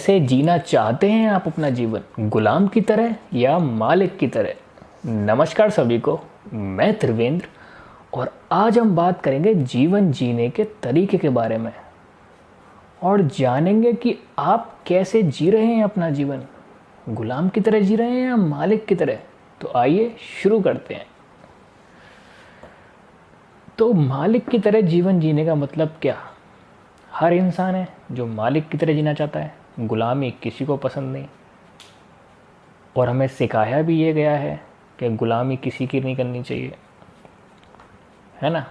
कैसे जीना चाहते हैं आप अपना जीवन, गुलाम की तरह या मालिक की तरह? नमस्कार सभी को, मैं त्रिवेंद्र और आज हम बात करेंगे जीवन जीने के तरीके के बारे में और जानेंगे कि आप कैसे जी रहे हैं अपना जीवन, गुलाम की तरह जी रहे हैं या मालिक की तरह। तो आइए शुरू करते हैं। तो मालिक की तरह जीवन जीने का मतलब क्या? हर इंसान है जो मालिक की तरह जीना चाहता है, गुलामी किसी को पसंद नहीं। और हमें सिखाया भी ये गया है कि गुलामी किसी की नहीं करनी चाहिए, है ना।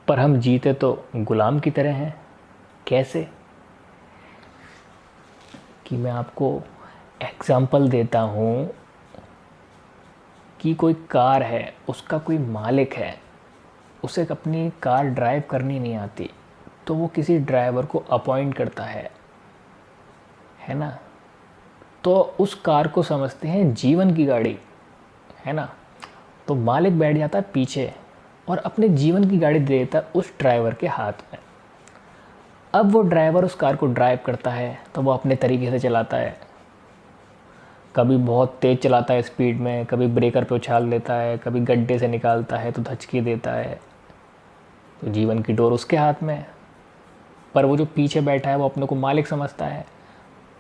पर हम जीते तो गुलाम की तरह हैं। कैसे? कि मैं आपको एग्जाम्पल देता हूँ कि कोई कार है, उसका कोई मालिक है, उसे अपनी कार ड्राइव करनी नहीं आती, तो वो किसी ड्राइवर को अपॉइंट करता है ना। तो उस कार को समझते हैं जीवन की गाड़ी, है ना। तो मालिक बैठ जाता है पीछे और अपने जीवन की गाड़ी दे देता है उस ड्राइवर के हाथ में। अब वो ड्राइवर उस कार को ड्राइव करता है तो वो अपने तरीके से चलाता है, कभी बहुत तेज़ चलाता है स्पीड में, कभी ब्रेकर पे उछाल देता है, कभी गड्ढे से निकालता है तो धचकी देता है। तो जीवन की डोर उसके हाथ में है, पर वो जो पीछे बैठा है वो अपने को मालिक समझता है।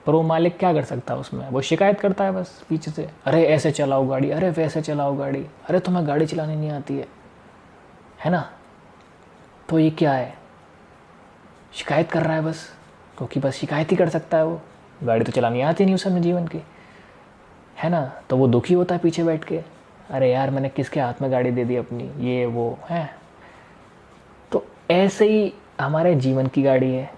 पर वो मालिक क्या कर सकता है उसमें? वो शिकायत करता है बस पीछे से, अरे ऐसे चलाओ गाड़ी, अरे वैसे चलाओ गाड़ी, अरे तुम्हें गाड़ी चलानी नहीं आती है ना। तो ये क्या है? शिकायत कर रहा है बस, क्योंकि बस शिकायत ही कर सकता है वो, गाड़ी तो चलानी आती नहीं उसे अपने जीवन की, है ना। तो वो दुखी होता है पीछे बैठ के, अरे यार मैंने किसके हाथ में गाड़ी दे दी अपनी, ये वो है। तो ऐसे ही हमारे जीवन की गाड़ी है।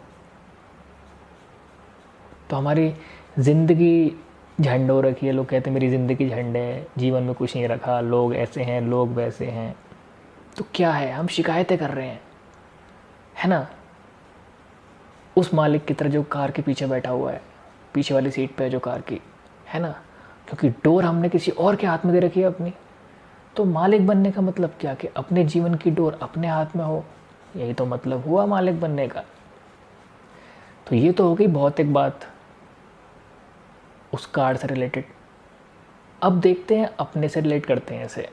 तो हमारी ज़िंदगी झंड हो रखी है, लोग कहते हैं मेरी ज़िंदगी झंड है, जीवन में कुछ नहीं रखा, लोग ऐसे हैं, लोग वैसे हैं। तो क्या है? हम शिकायतें कर रहे हैं, है ना, उस मालिक की तरह जो कार के पीछे बैठा हुआ है, पीछे वाली सीट पे है जो कार की, है ना। क्योंकि डोर हमने किसी और के हाथ में दे रखी है अपनी। तो मालिक बनने का मतलब क्या? कि अपने जीवन की डोर अपने हाथ में हो, यही तो मतलब हुआ मालिक बनने का। तो ये तो हो गई भौतिक बात उस कार से रिलेटेड। अब देखते हैं अपने से रिलेट करते हैं इसे।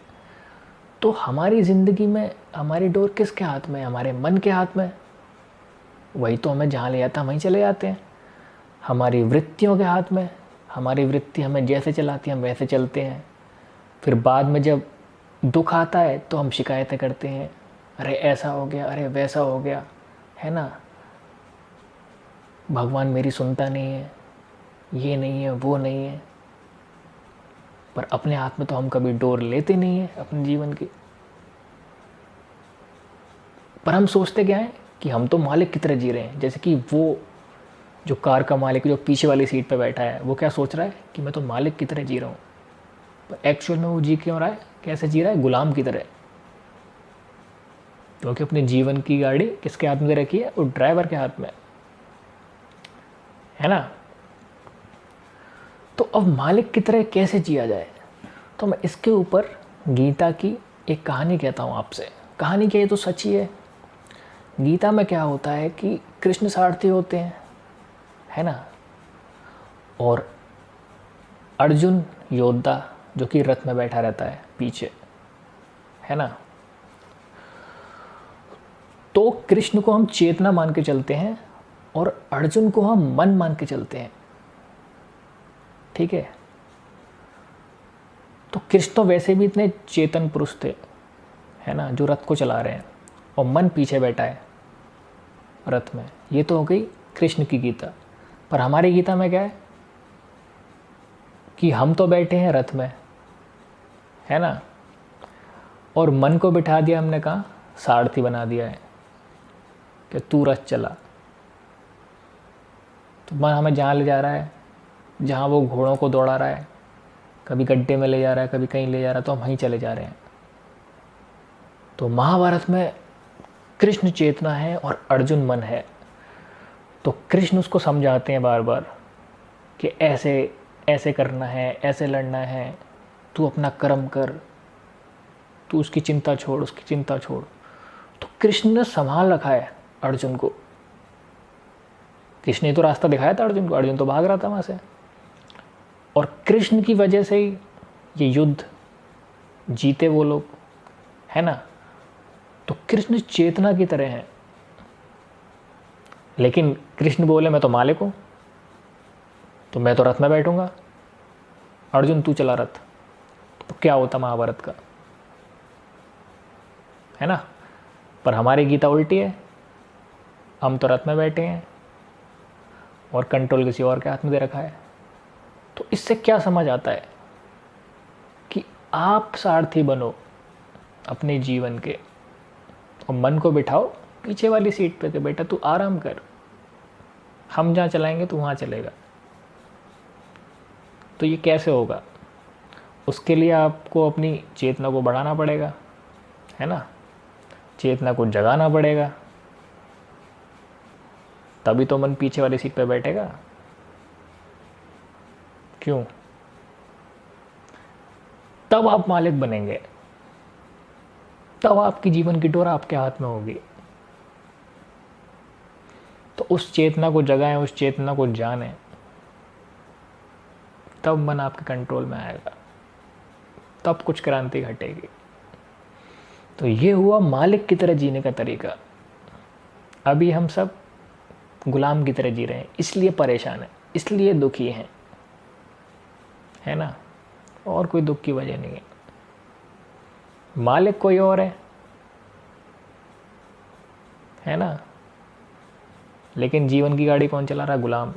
तो हमारी ज़िंदगी में हमारी डोर किसके हाथ में है? हमारे मन के हाथ में। वही तो हमें जहाँ ले जाता है वहीं चले जाते हैं। हमारी वृत्तियों के हाथ में, हमारी वृत्ति हमें जैसे चलाती है हम वैसे चलते हैं। फिर बाद में जब दुख आता है तो हम शिकायतें करते हैं, अरे ऐसा हो गया, अरे वैसा हो गया, है ना। भगवान मेरी सुनता नहीं है, ये नहीं है, वो नहीं है। पर अपने हाथ में तो हम कभी डोर लेते नहीं हैं अपने जीवन की। पर हम सोचते क्या है कि हम तो मालिक की तरह जी रहे हैं। जैसे कि वो जो कार का मालिक जो पीछे वाली सीट पे बैठा है, वो क्या सोच रहा है कि मैं तो मालिक की तरह जी रहा हूँ। पर एक्चुअल में वो जी क्यों रहा है? कैसे जी रहा है? गुलाम की तरह। क्योंकि अपने जीवन की गाड़ी किसके हाथ में दे रखी है? वो ड्राइवर के हाथ में, है ना। तो अब मालिक की तरह कैसे जिया जाए? तो मैं इसके ऊपर गीता की एक कहानी कहता हूँ आपसे। कहानी क्या, ये तो सच ही है। गीता में क्या होता है कि कृष्ण सारथी होते हैं, है ना, और अर्जुन योद्धा जो कि रथ में बैठा रहता है पीछे, है ना। तो कृष्ण को हम चेतना मान के चलते हैं और अर्जुन को हम मन मान के चलते हैं, ठीक है। तो कृष्ण तो वैसे भी इतने चेतन पुरुष थे, है ना, जो रथ को चला रहे हैं, और मन पीछे बैठा है रथ में। ये तो हो गई कृष्ण की गीता। पर हमारी गीता में क्या है कि हम तो बैठे हैं रथ में, है ना, और मन को बिठा दिया हमने, कहाँ सारथी बना दिया है कि तू रथ चला। तो मन हमें जहाँ ले जा रहा है, जहाँ वो घोड़ों को दौड़ा रहा है, कभी गड्ढे में ले जा रहा है, कभी कहीं ले जा रहा है, तो हम वहीं चले जा रहे हैं। तो महाभारत में कृष्ण चेतना है और अर्जुन मन है। तो कृष्ण उसको समझाते हैं बार बार कि ऐसे ऐसे करना है, ऐसे लड़ना है, तू अपना कर्म कर, तू उसकी चिंता छोड़, उसकी चिंता छोड़। तो कृष्ण ने संभाल रखा है अर्जुन को, कृष्ण ने तो रास्ता दिखाया था अर्जुन को, अर्जुन तो भाग रहा था वहाँ से। और कृष्ण की वजह से ही ये युद्ध जीते वो लोग, है ना। तो कृष्ण चेतना की तरह हैं। लेकिन कृष्ण बोले मैं तो मालिक हूँ, तो मैं तो रथ में बैठूंगा, अर्जुन तू चला रथ, तो क्या होता महाभारत का, है ना। पर हमारी गीता उल्टी है, हम तो रथ में बैठे हैं और कंट्रोल किसी और के हाथ में दे रखा है। तो इससे क्या समझ आता है कि आप सारथी बनो अपने जीवन के, और मन को बिठाओ पीछे वाली सीट पे कि बेटा तू आराम कर, हम जहाँ चलाएंगे तू वहाँ चलेगा। तो ये कैसे होगा? उसके लिए आपको अपनी चेतना को बढ़ाना पड़ेगा, है ना, चेतना को जगाना पड़ेगा, तभी तो मन पीछे वाली सीट पे बैठेगा। क्यों? तब आप मालिक बनेंगे, तब आपकी जीवन की डोर आपके हाथ में होगी। तो उस चेतना को जगाएं, उस चेतना को जानें, तब मन आपके कंट्रोल में आएगा, तब कुछ क्रांति घटेगी। तो ये हुआ मालिक की तरह जीने का तरीका। अभी हम सब गुलाम की तरह जी रहे हैं, इसलिए परेशान है, इसलिए दुखी हैं, है ना, और कोई दुख की वजह नहीं है। मालिक कोई और है ना। लेकिन जीवन की गाड़ी कौन चला रहा है? गुलाम।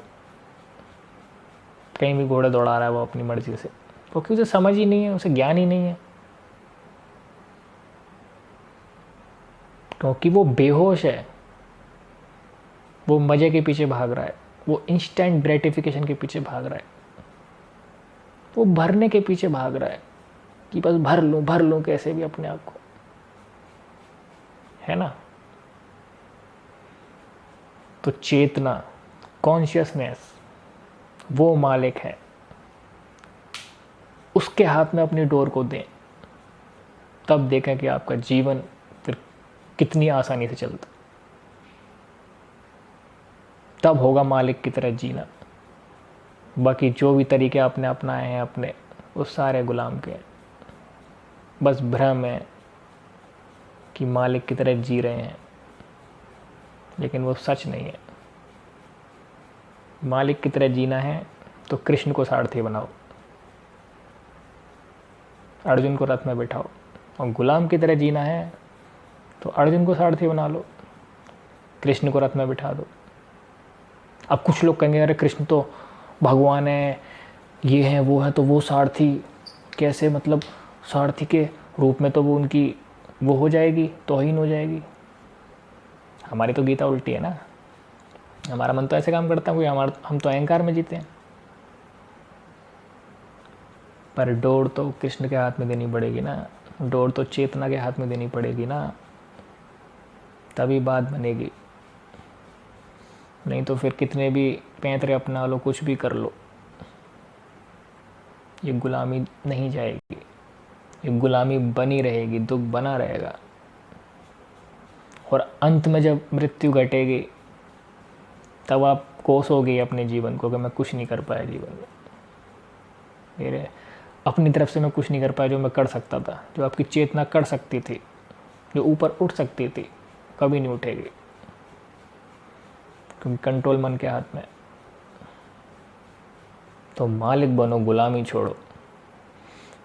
कहीं भी घोड़े दौड़ा रहा है वो अपनी मर्जी से, क्योंकि उसे समझ ही नहीं है, उसे ज्ञान ही नहीं है, क्योंकि वो बेहोश है, वो मज़े के पीछे भाग रहा है, वो इंस्टेंट ग्रेटिफिकेशन के पीछे भाग रहा है, वो भरने के पीछे भाग रहा है कि बस भर लूँ कैसे भी अपने आप को, है ना। तो चेतना, कॉन्शियसनेस, वो मालिक है, उसके हाथ में अपनी डोर को दें, तब देखें कि आपका जीवन फिर कितनी आसानी से चलता, तब होगा मालिक की तरह जीना। बाकी जो भी तरीके आपने अपनाए हैं अपने, वो सारे गुलाम के हैं, बस भ्रम है कि मालिक की तरह जी रहे हैं, लेकिन वो सच नहीं है। मालिक की तरह जीना है तो कृष्ण को सारथी बनाओ, अर्जुन को रथ में बिठाओ, और गुलाम की तरह जीना है तो अर्जुन को सारथी बना लो, कृष्ण को रथ में बिठा दो। अब कुछ लोग कहेंगे अरे कृष्ण तो भगवान है, ये है वो है, तो वो सारथी कैसे, मतलब सारथी के रूप में तो वो उनकी वो हो जाएगी, तौहीन हो जाएगी। हमारी तो गीता उल्टी है ना, हमारा मन तो ऐसे काम करता है, हम तो अहंकार में जीते हैं। पर डोर तो कृष्ण के हाथ में देनी पड़ेगी ना, डोर तो चेतना के हाथ में देनी पड़ेगी ना, तभी बात बनेगी। नहीं तो फिर कितने भी पैंतरे अपना लो, कुछ भी कर लो, ये गुलामी नहीं जाएगी, ये गुलामी बनी रहेगी, दुख बना रहेगा। और अंत में जब मृत्यु घटेगी तब आप कोसोगे अपने जीवन को कि मैं कुछ नहीं कर पाया जीवन में, मेरे अपनी तरफ से मैं कुछ नहीं कर पाया जो मैं कर सकता था, जो आपकी चेतना कर सकती थी, जो ऊपर उठ सकती थी, कभी नहीं उठेगी, क्योंकि कंट्रोल मन के हाथ में। तो मालिक बनो, गुलामी छोड़ो।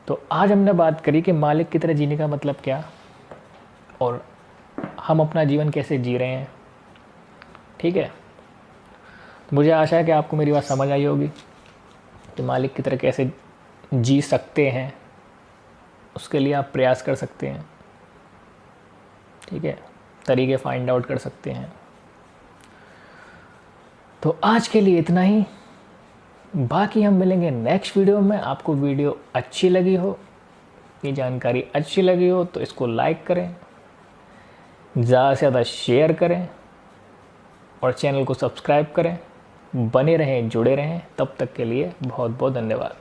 तो आज हमने बात करी कि मालिक की तरह जीने का मतलब क्या, और हम अपना जीवन कैसे जी रहे हैं। ठीक है, मुझे आशा है कि आपको मेरी बात समझ आई होगी कि मालिक की तरह कैसे जी सकते हैं, उसके लिए आप प्रयास कर सकते हैं। ठीक है, तरीके फाइंड आउट कर सकते हैं। तो आज के लिए इतना ही, बाकी हम मिलेंगे नेक्स्ट वीडियो में। आपको वीडियो अच्छी लगी हो, ये जानकारी अच्छी लगी हो तो इसको लाइक करें, ज़्यादा से ज़्यादा शेयर करें और चैनल को सब्सक्राइब करें। बने रहें, जुड़े रहें। तब तक के लिए बहुत बहुत धन्यवाद।